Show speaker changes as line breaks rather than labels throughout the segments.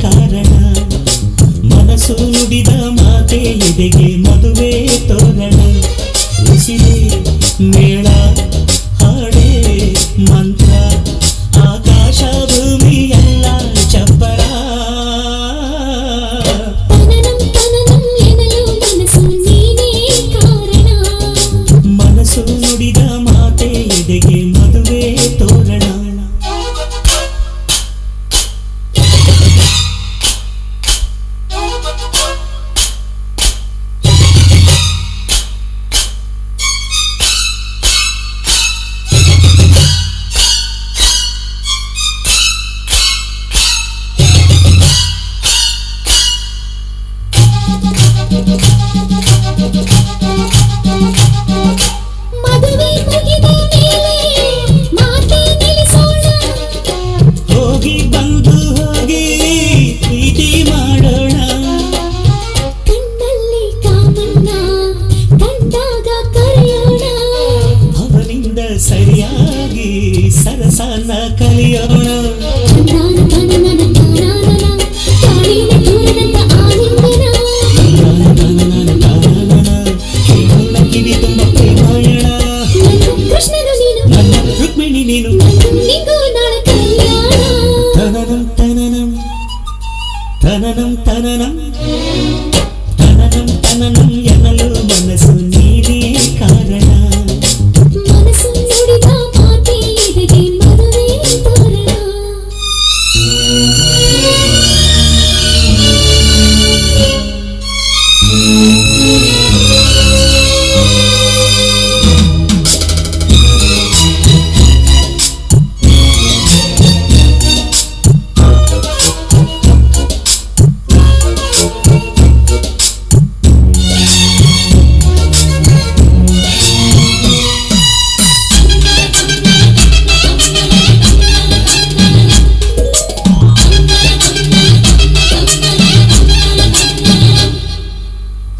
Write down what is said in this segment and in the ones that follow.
ಕಾರಣ ಮನಸ್ಸು ನುಡಿದ ಮಾತೆ ಎದೆಗೆ ಮದುವೆ ತೋರಣ ಉಸಿರೇ ಮೇಳ ಹಾಡೇ ಮಂತ್ರ ಆಕಾಶ ಭೂಮಿ ಎಲ್ಲ ಚಪ್ಪರ ಮನಸ್ಸು ನುಡಿದ ಮಾತೆ ಎದೆಗೆ ಮದುವೆ ತೋರಣ ಸರಿಯಾಗಿ ಸರಸನ ಕಲಿಯೋಣ ಕಿವಿ ತುಂಬ ಪ್ರೇಮಾಯಣ ನನ್ನ ರುಕ್ಮಿಣಿ ನೀನು ತನನಂ ತನನಂ ತನನಂ ತನನಂ ತನನಂ ತನನಂ ಎನ್ನಲು ಮನಸ್ಸು ನೀನೇ ಕಾರಣ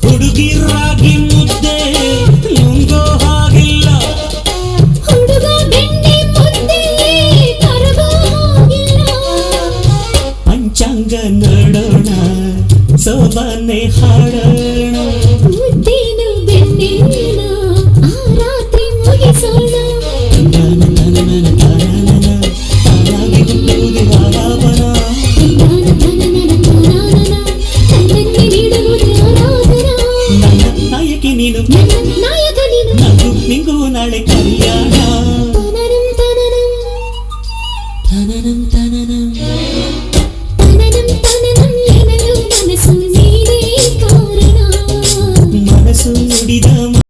ಹುಡುಗಿರಾಗಿ ಮುದ್ದೆ ನುಂಗೋ ಹಾಗಿಲ್ಲ ಹುಡುಗ ಬೆಂಡಿ ಮುದ್ದೆ ಕರಗೋ ಹಾಗಿಲ್ಲ ಪಂಚಾಂಗ ನೋಡೋಣ ಸೋಬಾನೆ ಹಾಡೋಣ